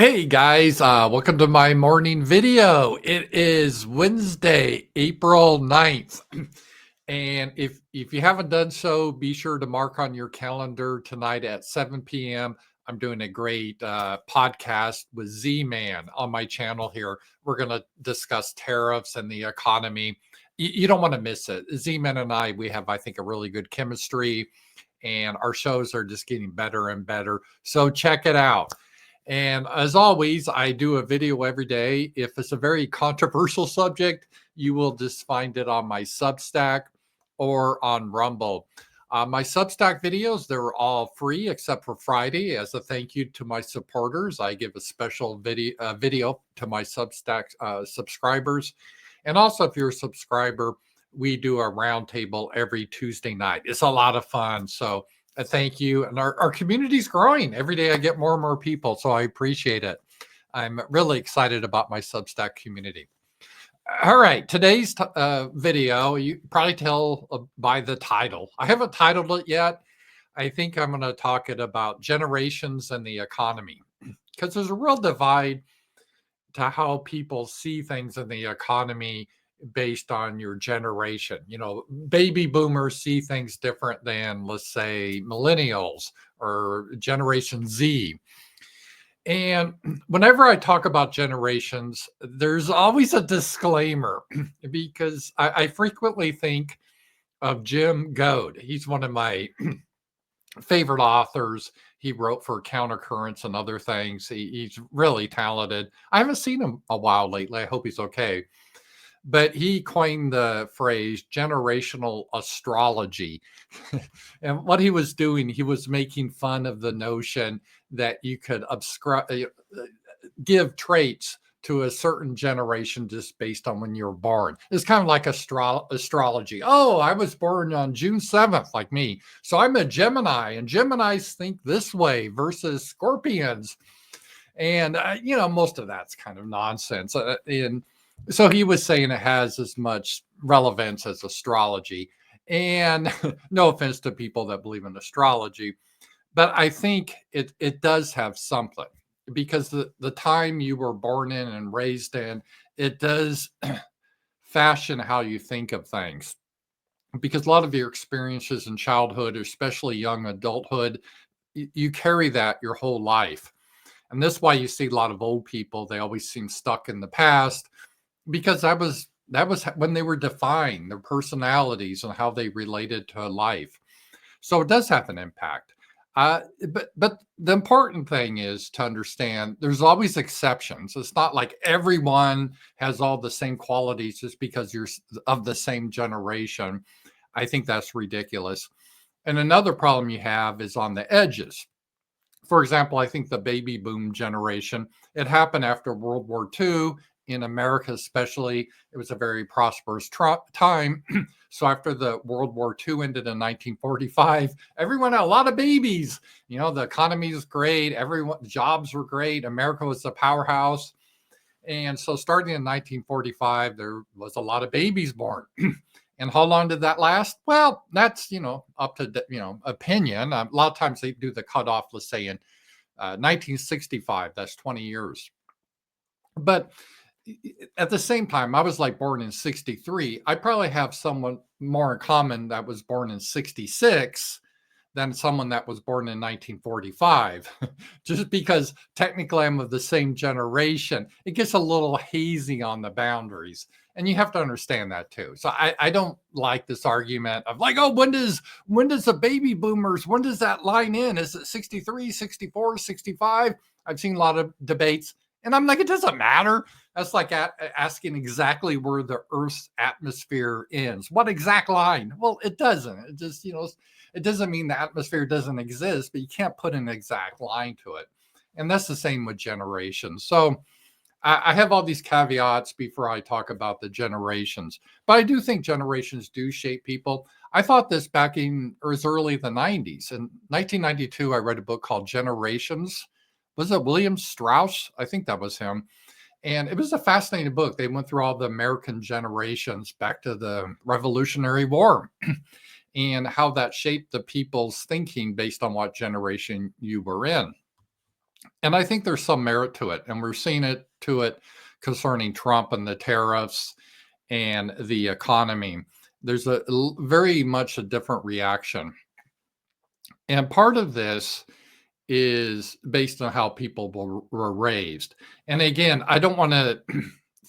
Hey guys, welcome to my morning video. It is Wednesday, April 9th. And if you haven't done so, be sure to mark on your calendar tonight at 7 p.m. I'm doing a great podcast with Z-Man on my channel here. We're going to discuss tariffs and the economy. You don't want to miss it. Z-Man and we have, I think, a really good chemistry, and our shows are just getting better and better. So check it out. And as always, I do a video every day. If it's a very controversial subject, you will just find it on my Substack or on Rumble. My Substack videos, they're all free except for Friday. As a thank you to my supporters, I give a special video to my Substack subscribers. And also, if you're a subscriber, we do a roundtable every Tuesday night. It's a lot of fun. So thank you. And our community is growing. Every day I get more and more people. So I appreciate it. I'm really excited about my Substack community. All right. Today's video, you probably tell by the title. I haven't titled it yet. I think I'm going to talk it about generations and the economy, because there's a real divide to how people see things in the economy based on your generation. You know, baby boomers see things different than, let's say, millennials or Generation Z. And whenever I talk about generations, there's always a disclaimer because I frequently think of Jim Goad. He's one of my favorite authors. He wrote for Countercurrents and other things. He's really talented. I haven't seen him a while lately. I hope he's okay. But he coined the phrase generational astrology. And what he was doing, he was making fun of the notion that you could give traits to a certain generation just based on when you were born. It's kind of like astrology. Oh, I was born on June 7th, like me. So I'm a Gemini, and Geminis think this way versus Scorpions. And, most of that's kind of nonsense. And so he was saying it has as much relevance as astrology. And no offense to people that believe in astrology, but I think it does have something, because the time you were born in and raised in, it does fashion how you think of things. Because a lot of your experiences in childhood, especially young adulthood, you carry that your whole life. And that's why you see a lot of old people, they always seem stuck in the past, because that was when they were defined, their personalities and how they related to life. So it does have an impact. But the important thing is to understand there's always exceptions. It's not like everyone has all the same qualities just because you're of the same generation. I think that's ridiculous. And another problem you have is on the edges. For example, I think the baby boom generation, it happened after World War II. In America, especially, it was a very prosperous time. So after the World War II ended in 1945, everyone had a lot of babies. The economy was great. Everyone, jobs were great. America was the powerhouse. And so starting in 1945, there was a lot of babies born. And how long did that last? Well, that's, up to, opinion. A lot of times they do the cutoff, let's say in 1965, that's 20 years. But at the same time, I was like born in 63. I probably have someone more in common that was born in 66 than someone that was born in 1945. Just because technically I'm of the same generation, it gets a little hazy on the boundaries. And you have to understand that too. So I don't like this argument of like, oh, when does the baby boomers, when does that line in? Is it 63, 64, 65? I've seen a lot of debates. And I'm like, it doesn't matter. That's like asking exactly where the Earth's atmosphere ends. What exact line? Well, it doesn't. It just, it doesn't mean the atmosphere doesn't exist, but you can't put an exact line to it. And that's the same with generations. So I have all these caveats before I talk about the generations. But I do think generations do shape people. I thought this back in as early the 90s. In 1992, I read a book called Generations. Was it William Strauss? I think that was him. And it was a fascinating book. They went through all the American generations back to the Revolutionary War and how that shaped the people's thinking based on what generation you were in. And I think there's some merit to it. And we're seeing it concerning Trump and the tariffs and the economy. There's very much a different reaction. And part of this is based on how people were raised. And again, I don't want to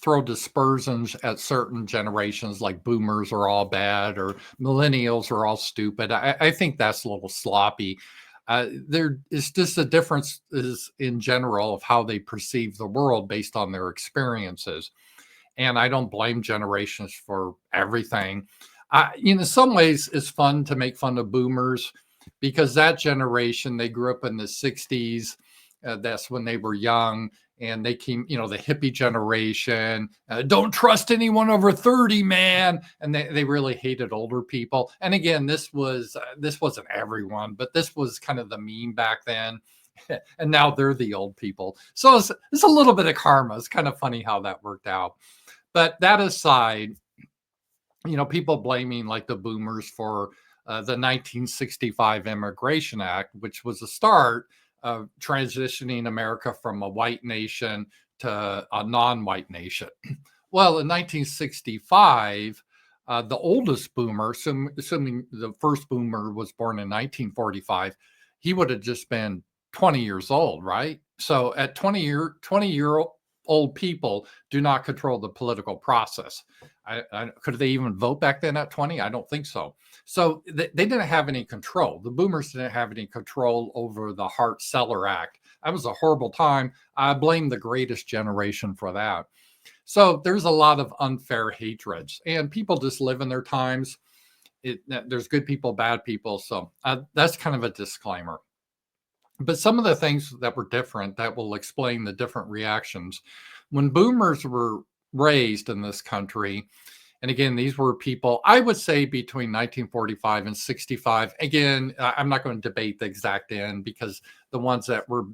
throw dispersions at certain generations like boomers are all bad or millennials are all stupid. I think that's a little sloppy. There is just a difference is in general of how they perceive the world based on their experiences. And I don't blame generations for everything. In some ways, it's fun to make fun of boomers because that generation, they grew up in the 60s. That's when they were young and they came, the hippie generation. Don't trust anyone over 30, man. And they really hated older people. And again, this wasn't everyone, but this was kind of the meme back then. And now they're the old people. So it's a little bit of karma. It's kind of funny how that worked out. But that aside, people blaming like the boomers for the 1965 Immigration Act, which was the start of transitioning America from a white nation to a non-white nation. Well, in 1965, the oldest boomer, assuming the first boomer was born in 1945, he would have just been 20 years old, right? So at 20-year-old people do not control the political process. Could they even vote back then at 20? I don't think so. So they didn't have any control. The boomers didn't have any control over the Hart-Celler Act. That was a horrible time. I blame the greatest generation for that. So there's a lot of unfair hatreds, and people just live in their times. There's good people, bad people. So that's kind of a disclaimer. But some of the things that were different that will explain the different reactions. When boomers were raised in this country, and again, these were people, I would say between 1945 and 65. Again, I'm not going to debate the exact end because the ones that were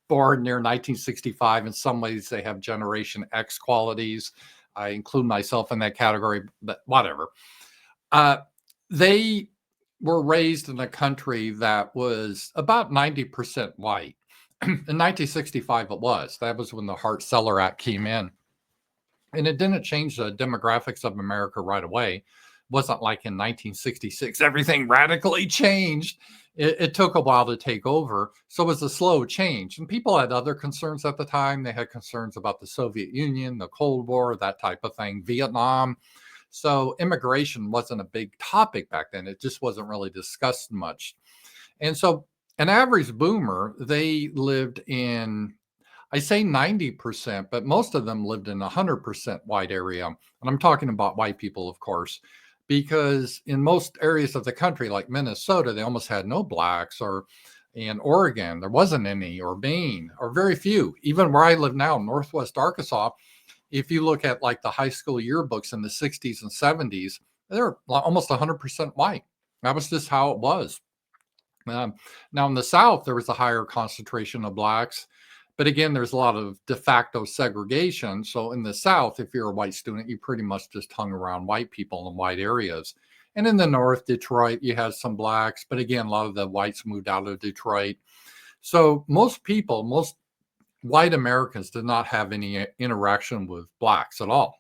born near 1965, in some ways, they have Generation X qualities. I include myself in that category, but whatever. They were raised in a country that was about 90% white. In 1965, it was. That was when the Hart-Celler Act came in. And it didn't change the demographics of America right away. It wasn't like in 1966, everything radically changed. It took a while to take over. So it was a slow change. And people had other concerns at the time. They had concerns about the Soviet Union, the Cold War, that type of thing, Vietnam. So immigration wasn't a big topic back then. It just wasn't really discussed much. And so an average boomer, they lived in, I say 90%, but most of them lived in 100% white area. And I'm talking about white people, of course, because in most areas of the country, like Minnesota, they almost had no blacks, or in Oregon, there wasn't any, or Maine, or very few. Even where I live now, Northwest Arkansas, if you look at like the high school yearbooks in the 60s and 70s, they're almost 100% white. That was just how it was. Now in the South, there was a higher concentration of blacks. But again, there's a lot of de facto segregation. So in the South, if you're a white student, you pretty much just hung around white people in white areas. And in the North, Detroit, you had some blacks. But again, a lot of the whites moved out of Detroit. So most white Americans did not have any interaction with blacks at all.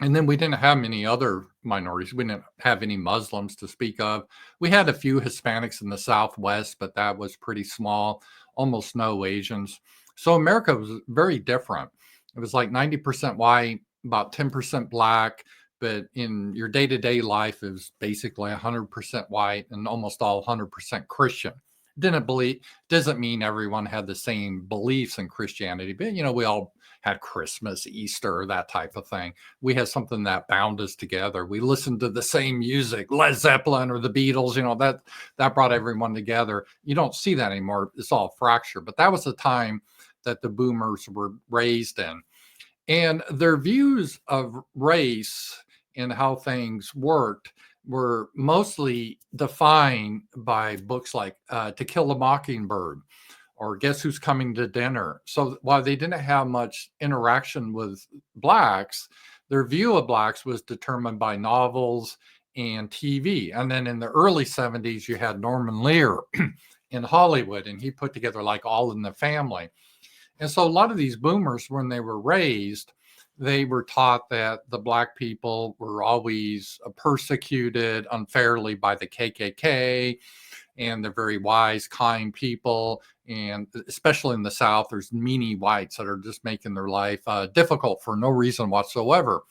And then we didn't have many other minorities. We didn't have any Muslims to speak of. We had a few Hispanics in the Southwest, but that was pretty small, almost no Asians. So America was very different. It was like 90% white, about 10% black, but in your day-to-day life, it was basically 100% white and almost all 100% Christian. Doesn't mean everyone had the same beliefs in Christianity, but we all had Christmas, Easter, that type of thing. We had something that bound us together. We listened to the same music, Led Zeppelin or the Beatles, that brought everyone together. You don't see that anymore. It's all fracture, but that was the time that the boomers were raised in. And their views of race and how things worked were mostly defined by books like To Kill a Mockingbird or Guess Who's Coming to Dinner. So while they didn't have much interaction with blacks, their view of blacks was determined by novels and TV. And then in the early 70s, you had Norman Lear in Hollywood, and he put together like All in the Family. And so a lot of these boomers, when they were raised, they were taught that the black people were always persecuted unfairly by the KKK, and they're very wise, kind people. And especially in the South, there's meanie whites that are just making their life difficult for no reason whatsoever.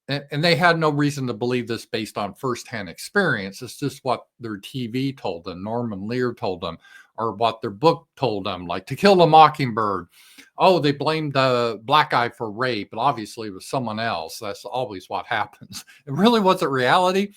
And they had no reason to believe this based on firsthand experience. It's just what their TV told them, Norman Lear told them, or what their book told them, like To Kill a Mockingbird. Oh, they blamed the black guy for rape, but obviously it was someone else. That's always what happens. It really wasn't reality,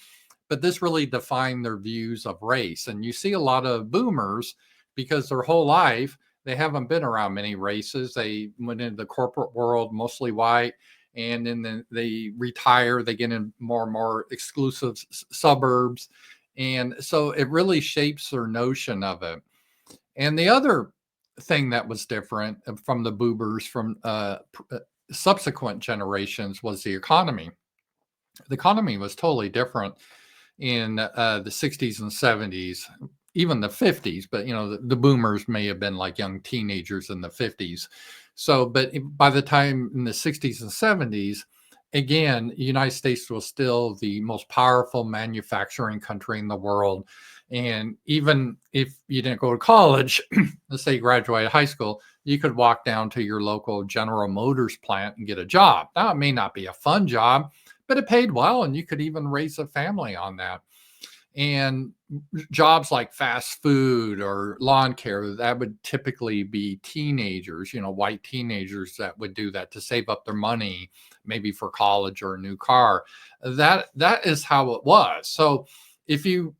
but this really defined their views of race. And you see a lot of boomers, because their whole life they haven't been around many races. They went into the corporate world, mostly white, and then they retire. They get in more and more exclusive suburbs, and so it really shapes their notion of it. And the other thing that was different from the boomers from subsequent generations was the economy. The economy was totally different in the 60s and 70s, even the 50s, but the boomers may have been like young teenagers in the 50s. So, but by the time in the 60s and 70s, again, the United States was still the most powerful manufacturing country in the world. And even if you didn't go to college, let's say you graduated high school, you could walk down to your local General Motors plant and get a job. Now, it may not be a fun job, but it paid well, and you could even raise a family on that. And jobs like fast food or lawn care, that would typically be teenagers, white teenagers that would do that to save up their money, maybe for college or a new car. That is how it was. So if you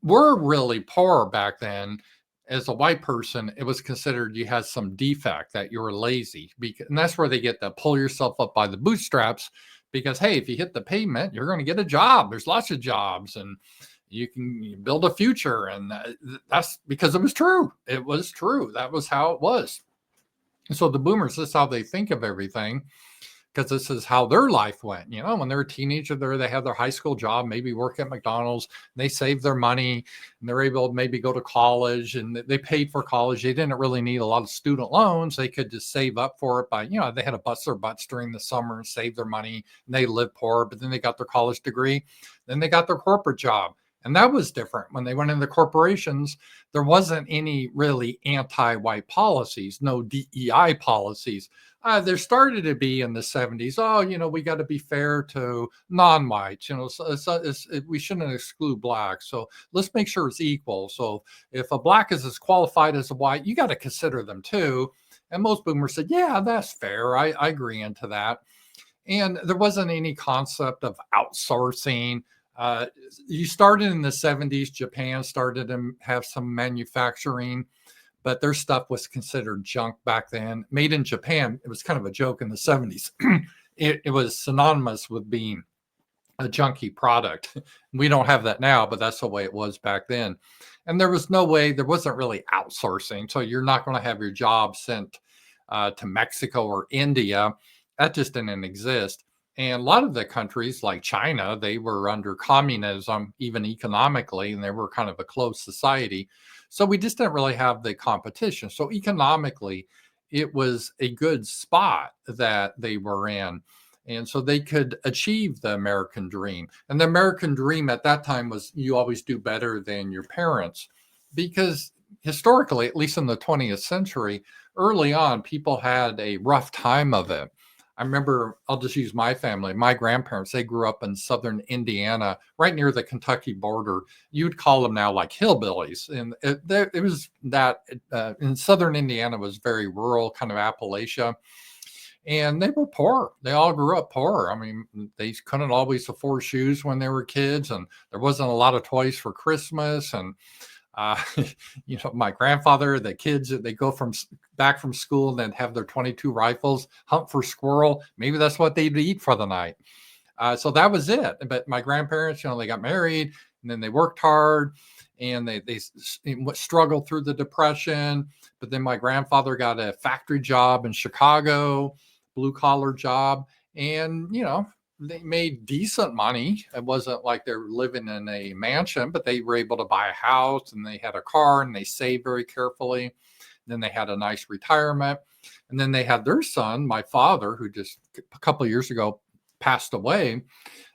were really poor back then, as a white person, it was considered you had some defect, that you were lazy. And that's where they get to pull yourself up by the bootstraps, because, hey, if you hit the pavement, you're going to get a job. There's lots of jobs, and you can build a future. And that's because it was true. It was true. That was how it was. And so the boomers, this is how they think of everything, because this is how their life went. When they were a teenager, they had their high school job, maybe work at McDonald's, and they saved their money, and they're able to maybe go to college, and they paid for college. They didn't really need a lot of student loans. They could just save up for it by, they had to bust their butts during the summer and save their money, and they lived poor, but then they got their college degree. Then they got their corporate job. And that was different. When they went into corporations, there wasn't any really anti-white policies, no DEI policies. There started to be in the 70s. Oh, we got to be fair to non-whites. We shouldn't exclude blacks. So let's make sure it's equal. So if a black is as qualified as a white, you got to consider them too. And most boomers said, yeah, that's fair. I agree into that. And there wasn't any concept of outsourcing. You started in the 70s. Japan started to have some manufacturing, but their stuff was considered junk back then. Made in Japan, it was kind of a joke in the 70s. It was synonymous with being a junky product. We don't have that now, but that's the way it was back then. And there was no way, there wasn't really outsourcing. So you're not going to have your job sent to Mexico or India. That just didn't exist. And a lot of the countries like China, they were under communism, even economically, and they were kind of a closed society. So we just didn't really have the competition. So economically, it was a good spot that they were in. And so they could achieve the American dream. And the American dream at that time was you always do better than your parents. Because historically, at least in the 20th century, early on, people had a rough time of it. I remember, I'll just use my family. My grandparents, they grew up in southern Indiana, right near the Kentucky border. You'd call them now like hillbillies. And it was that in southern Indiana was very rural, kind of Appalachia. And they were poor. They all grew up poor. I mean, they couldn't always afford shoes when they were kids, and there wasn't a lot of toys for Christmas. And uh, my grandfather, the kids, they go back from school and then have their 22 rifles, hunt for squirrel. Maybe that's what they'd eat for the night. So that was it. But my grandparents, they got married, and then they worked hard, and they struggled through the Depression. But then my grandfather got a factory job in Chicago, blue collar job. And, they made decent money. It wasn't like they're living in a mansion, but they were able to buy a house and they had a car and they saved very carefully. Then they had a nice retirement. And then they had their son, my father, who just a couple of years ago passed away,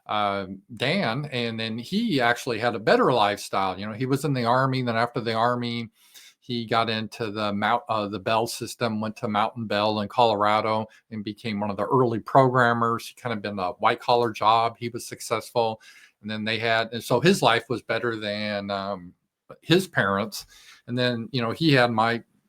Dan. And then he actually had a better lifestyle. He was in the Army. Then after the Army, he got into the Bell system, went to Mountain Bell in Colorado and became one of the early programmers. He kind of been a white collar job. He was successful. And then and so his life was better than his parents. And then, he had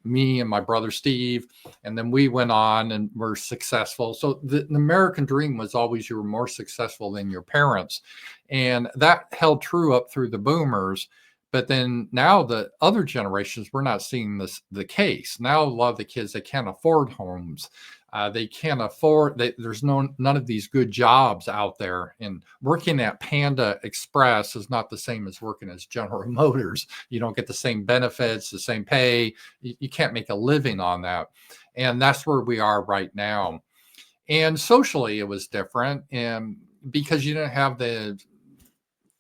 me and my brother Steve, and then we went on and were successful. So the American dream was always you were more successful than your parents. And that held true up through the boomers. But then now the other generations, we're not seeing the case. Now a lot of the kids, they can't afford homes. They can't afford, there's none of these good jobs out there. And working at Panda Express is not the same as working as General Motors. You don't get the same benefits, the same pay. You can't make a living on that. And that's where we are right now. And socially, it was different. And because you didn't have the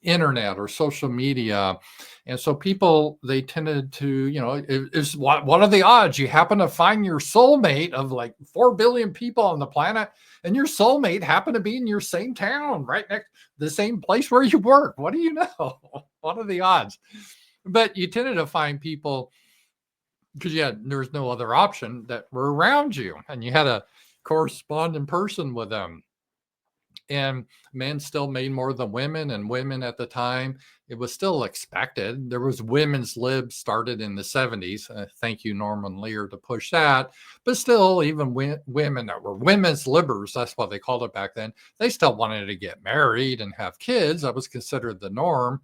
internet or social media. And so people, they tended to, what are the odds you happen to find your soulmate of like 4 billion people on the planet, and your soulmate happened to be in your same town, right next the same place where you work? What do you know? What are the odds? But you tended to find people because there's no other option that were around you, and you had to correspond in person with them. And men still made more than women, and women at the time, it was still expected. There was women's lib started in the 70s. Thank you, Norman Lear, to push that. But still, even women that were women's libbers, that's what they called it back then, they still wanted to get married and have kids. That was considered the norm.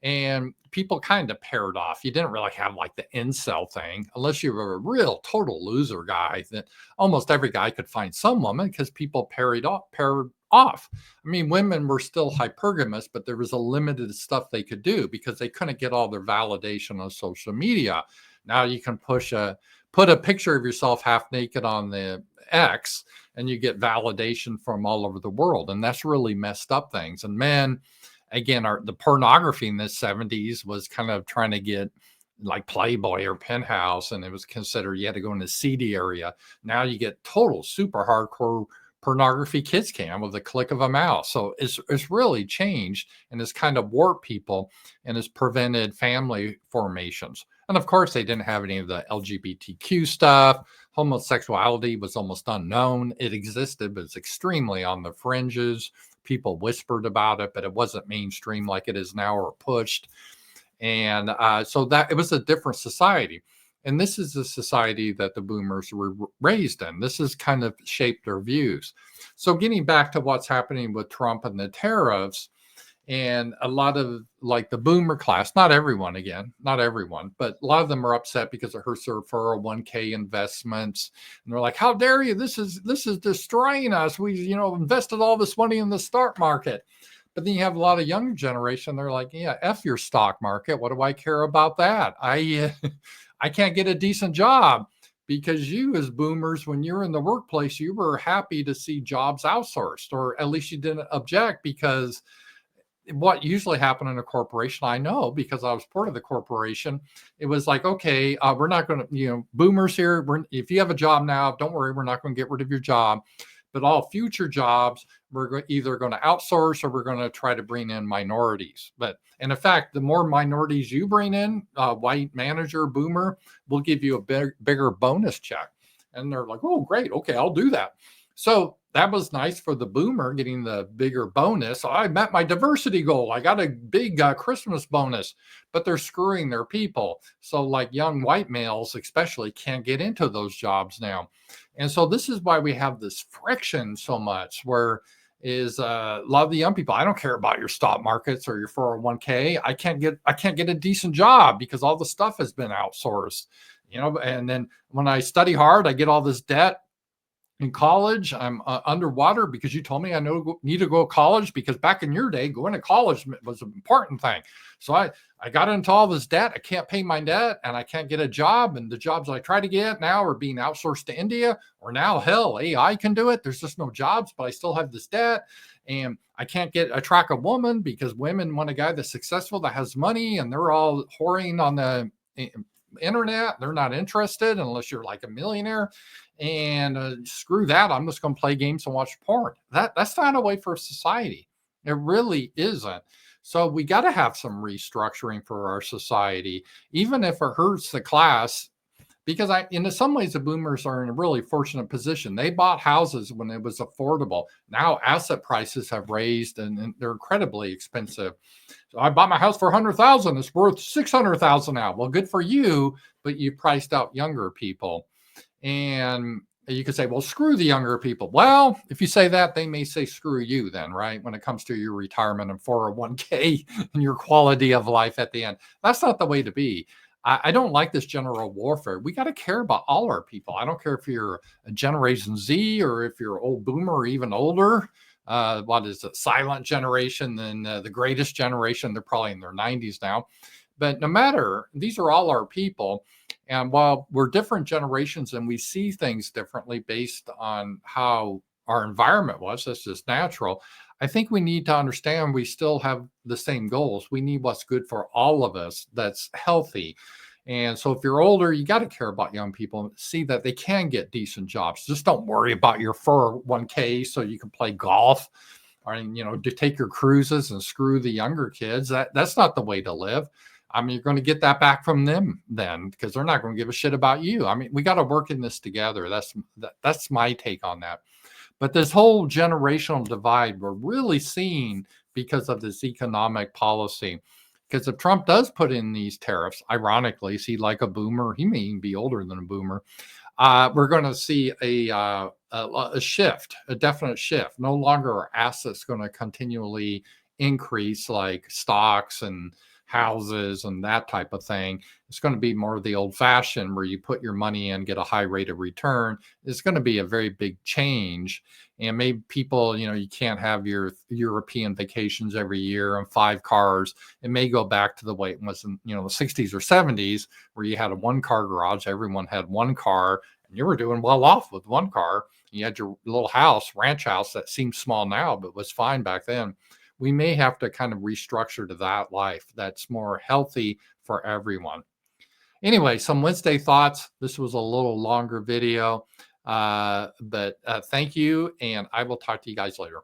And people kind of paired off. You didn't really have like the incel thing, unless you were a real total loser guy. That almost every guy could find some woman because people paired off. I mean, women were still hypergamous, but there was a limited stuff they could do because they couldn't get all their validation on social media. Now you can put a picture of yourself half naked on the X, and you get validation from all over the world. And that's really messed up things. And men, again, the pornography in the 70s was kind of trying to get like Playboy or Penthouse, and it was considered you had to go in the seedy area. Now you get total super hardcore pornography kids can with a click of a mouse. So it's really changed, and it's kind of warped people, and it's prevented family formations. And of course, they didn't have any of the LGBTQ stuff. Homosexuality was almost unknown. It existed, but it's extremely on the fringes. People whispered about it, but it wasn't mainstream like it is now or pushed. And so that it was a different society. And this is the society that the boomers were raised in. This has kind of shaped their views. So getting back to what's happening with Trump and the tariffs, and a lot of like the boomer class, not everyone, but a lot of them are upset because it hurts their 401k investments. And they're like, how dare you? This is destroying us. We, invested all this money in the stock market. But then you have a lot of younger generation. They're like, yeah, F your stock market. What do I care about that? I can't get a decent job because you as boomers, when you're in the workplace, you were happy to see jobs outsourced, or at least you didn't object, because what usually happened in a corporation, I know because I was part of the corporation, it was like, okay, we're not going to, boomers here, if you have a job now, don't worry, we're not going to get rid of your job. But all future jobs, we're either going to outsource or we're going to try to bring in minorities. And in fact, the more minorities you bring in, white manager, boomer, will give you a bigger bonus check. And they're like, oh, great. Okay, I'll do that. So that was nice for the boomer getting the bigger bonus. I met my diversity goal. I got a big Christmas bonus, but they're screwing their people. So like young white males especially can't get into those jobs now. And so this is why we have this friction so much, where is a lot of the young people, I don't care about your stock markets or your 401k. I can't get a decent job because all the stuff has been outsourced, and then when I study hard, I get all this debt. in college. I'm underwater because you told me I need to go to college, because back in your day, going to college was an important thing. So I got into all this debt. I can't pay my debt and I can't get a job. And the jobs I try to get now are being outsourced to India, or now, hell, AI can do it. There's just no jobs, but I still have this debt. And I can't attract a woman because women want a guy that's successful, that has money, and they're all whoring on the internet. They're not interested unless you're like a millionaire. And screw that. I'm just going to play games and watch porn. That's not a way for society. It really isn't. So we got to have some restructuring for our society, even if it hurts the class. Because in some ways, the boomers are in a really fortunate position. They bought houses when it was affordable. Now asset prices have raised, and they're incredibly expensive. So I bought my house for $100,000. It's worth $600,000 now. Well, good for you, but you priced out younger people. And you could say, well, screw the younger people. Well, if you say that, they may say, screw you then, right? When it comes to your retirement and 401k and your quality of life at the end. That's not the way to be. I don't like this general warfare. We got to care about all our people. I don't care if you're a Generation Z or if you're old boomer or even older. What is it? Silent generation, then the greatest generation. They're probably in their 90s now. But no matter, these are all our people. And while we're different generations and we see things differently based on how our environment was, that's just natural. I think we need to understand we still have the same goals. We need what's good for all of us, that's healthy. And so if you're older, you got to care about young people and see that they can get decent jobs. Just don't worry about your 401k so you can play golf, or, to take your cruises, and screw the younger kids. That's not the way to live. I mean, you're going to get that back from them then, because they're not going to give a shit about you. I mean, we got to work in this together. That's my take on that. But this whole generational divide we're really seeing because of this economic policy. Because if Trump does put in these tariffs, ironically, is he like a boomer? He may even be older than a boomer. We're going to see a shift, a definite shift. No longer are assets going to continually increase like stocks and houses and that type of thing. It's going to be more of the old fashioned where you put your money in, get a high rate of return. It's going to be a very big change. And maybe people, you can't have your European vacations every year and 5 cars. It may go back to the way it was in, the 60s or 70s, where you had a 1-car garage. Everyone had 1 car and you were doing well off with 1 car. You had your little house, ranch house, that seems small now, but was fine back then. We may have to kind of restructure to that life that's more healthy for everyone. Anyway, some Wednesday thoughts. This was a little longer video, but thank you, and I will talk to you guys later.